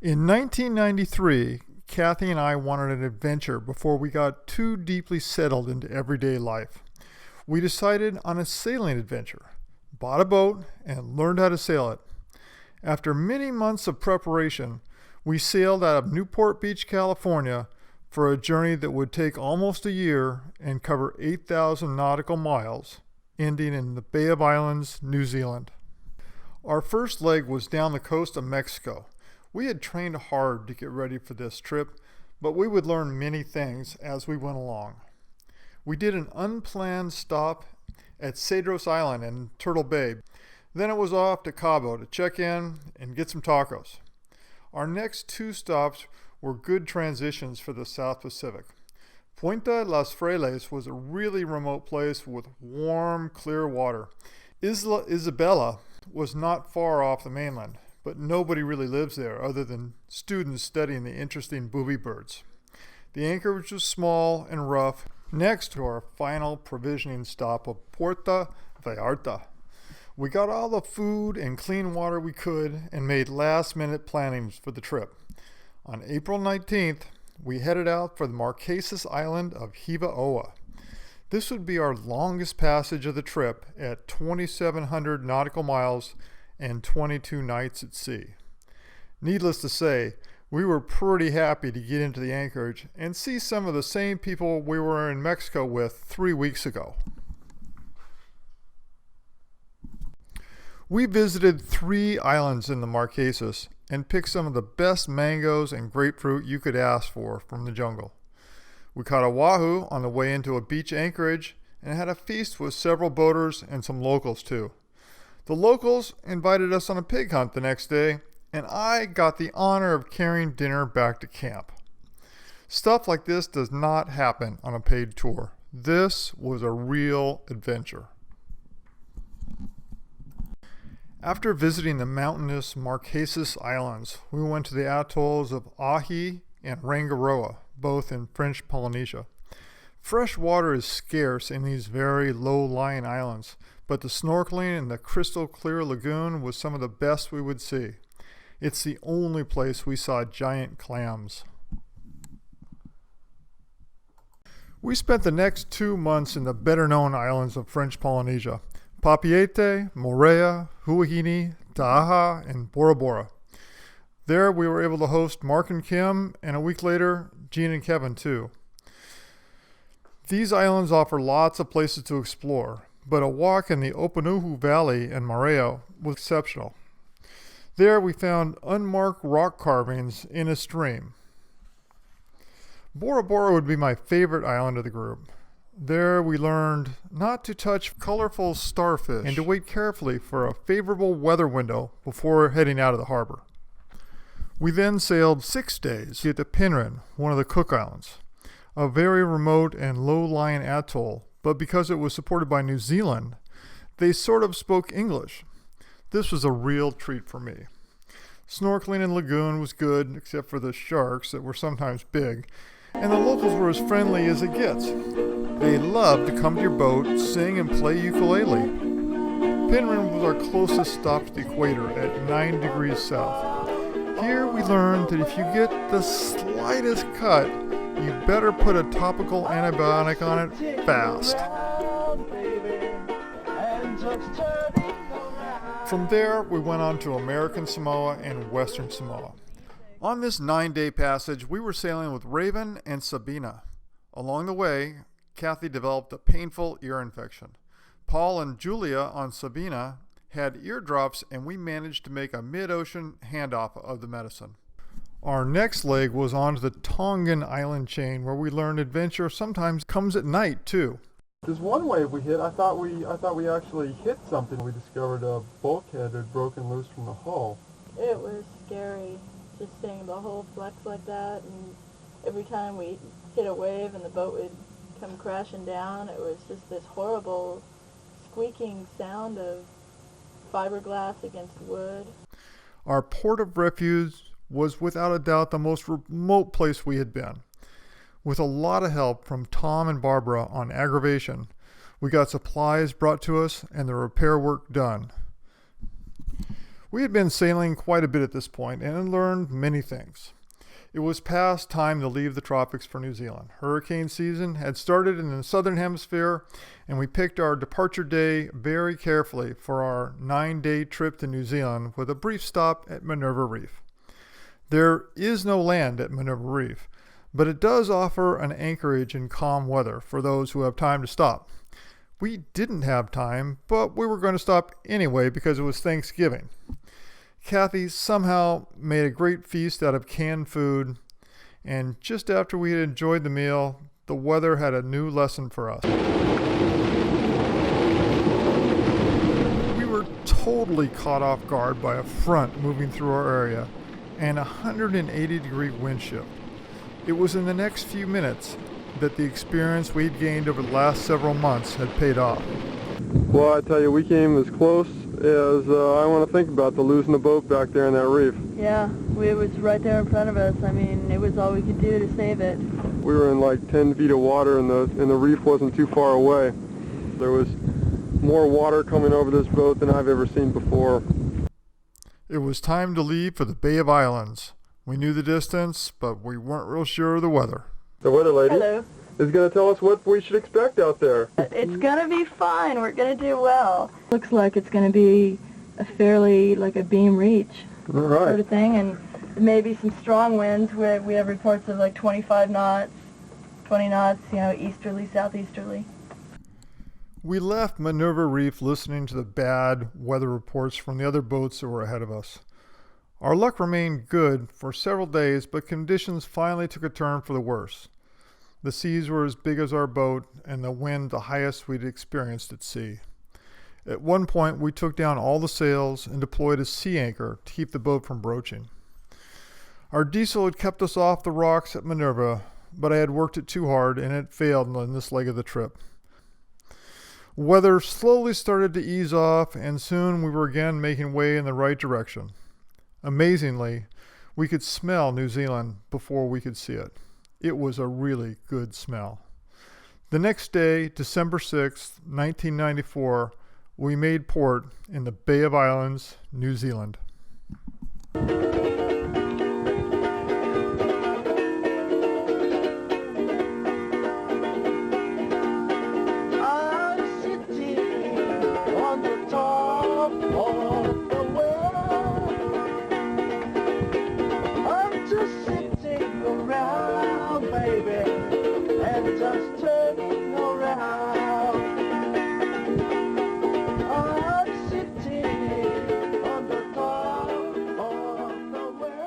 In 1993, Cathy and I wanted an adventure before we got too deeply settled into everyday life. We decided on a sailing adventure, bought a boat, and learned how to sail it. After many months of preparation, we sailed out of Newport Beach, California, for a journey that would take almost a year and cover 8,000 nautical miles, ending in the Bay of Islands, New Zealand. Our first leg was down the coast of Mexico. We had trained hard to get ready for this trip, but we would learn many things as we went along. We did an unplanned stop at Cedros Island in Turtle Bay. Then it was off to Cabo to check in and get some tacos. Our next two stops were good transitions for the South Pacific. Punta Las Frailes was a really remote place with warm, clear water. Isla Isabela was not far off the mainland, but nobody really lives there other than students studying the interesting booby birds. The anchorage was small and rough, next to our final provisioning stop of Puerto, Vallarta. We got all the food and clean water we could and made last-minute plannings for the trip. On April 19th, we headed out for the Marquesas island of Hiva Oa. This would be our longest passage of the trip at 2,700 nautical miles and 22 nights at sea. Needless to say, we were pretty happy to get into the anchorage and see some of the same people we were in Mexico with 3 weeks ago. We visited 3 islands in the Marquesas and picked some of the best mangoes and grapefruit you could ask for from the jungle. We caught a wahoo on the way into a beach anchorage and had a feast with several boaters and some locals too. The locals invited us on a pig hunt the next day, and I got the honor of carrying dinner back to camp. Stuff like this does not happen on a paid tour. This was a real adventure. After visiting the mountainous Marquesas Islands, we went to the atolls of Ahi and Rangiroa, both in French Polynesia. Fresh water is scarce in these very low-lying islands, but the snorkeling in the crystal clear lagoon was some of the best we would see. It's the only place we saw giant clams. We spent the next 2 months in the better-known islands of French Polynesia: Papeete, Moorea, Huahine, Tahaa, and Bora. There we were able to host Mark and Kim, and a week later, Gene and Kevin too. These islands offer lots of places to explore, but a walk in the Opunuhu Valley and Moorea was exceptional. There we found unmarked rock carvings in a stream. Bora would be my favorite island of the group. There we learned not to touch colorful starfish and to wait carefully for a favorable weather window before heading out of the harbor. We then sailed 6 days to the Penrhyn, one of the Cook Islands, a very remote and low-lying atoll, but because it was supported by New Zealand, they sort of spoke English. This was a real treat for me. Snorkeling in the lagoon was good, except for the sharks that were sometimes big, and the locals were as friendly as it gets. They loved to come to your boat, sing, and play ukulele. Penrhyn was our closest stop to the equator at 9 degrees south. Here we learned that if you get the slightest cut, you better put a topical antibiotic on it fast. From there, we went on to American Samoa and Western Samoa. On this 9-day passage, we were sailing with Raven and Sabina. Along the way, Cathy developed a painful ear infection. Paul and Julia on Sabina had eardrops, and we managed to make a mid-ocean handoff of the medicine. Our next leg was on to the Tongan island chain, where we learned adventure sometimes comes at night too. There's one wave we hit. I thought we actually hit something. We discovered a bulkhead had broken loose from the hull. It was scary, just seeing the hull flex like that, and every time we hit a wave and the boat would come crashing down, it was just this horrible squeaking sound of fiberglass against wood. Our port of refuge was without a doubt the most remote place we had been. With a lot of help from Tom and Barbara on aggravation, we got supplies brought to us and the repair work done. We had been sailing quite a bit at this point and had learned many things. It was past time to leave the tropics for New Zealand. Hurricane season had started in the southern hemisphere, and we picked our departure day very carefully for our 9-day trip to New Zealand with a brief stop at Minerva Reef. There is no land at Minerva Reef, but it does offer an anchorage in calm weather for those who have time to stop. We didn't have time, but we were going to stop anyway because it was Thanksgiving. Cathy somehow made a great feast out of canned food, and just after we had enjoyed the meal, the weather had a new lesson for us. We were totally caught off guard by a front moving through our area and a 180-degree wind shift. It was in the next few minutes that the experience we'd gained over the last several months had paid off. Well, I tell you, we came as close as I want to think about to losing the boat back there in that reef. Yeah, it was right there in front of us. I mean, it was all we could do to save it. We were in like 10 feet of water, and the reef wasn't too far away. There was more water coming over this boat than I've ever seen before. It was time to leave for the Bay of Islands. We knew the distance, but we weren't real sure of the weather. The weather lady Hello. is going to tell us what we should expect out there. It's going to be fine. We're going to do well. Looks like it's going to be a fairly, like a beam reach All right. sort of thing, and maybe some strong winds. We have reports of like 25 knots, 20 knots, easterly, southeasterly. We left Minerva Reef listening to the bad weather reports from the other boats that were ahead of us. Our luck remained good for several days, but conditions finally took a turn for the worse. The seas were as big as our boat, and the wind the highest we'd experienced at sea. At one point, we took down all the sails and deployed a sea anchor to keep the boat from broaching. Our diesel had kept us off the rocks at Minerva, but I had worked it too hard, and it failed in this leg of the trip. Weather slowly started to ease off, and soon we were again making way in the right direction. Amazingly, we could smell New Zealand before we could see it. It was a really good smell. The next day, December 6th, 1994, we made port in the Bay of Islands, New Zealand.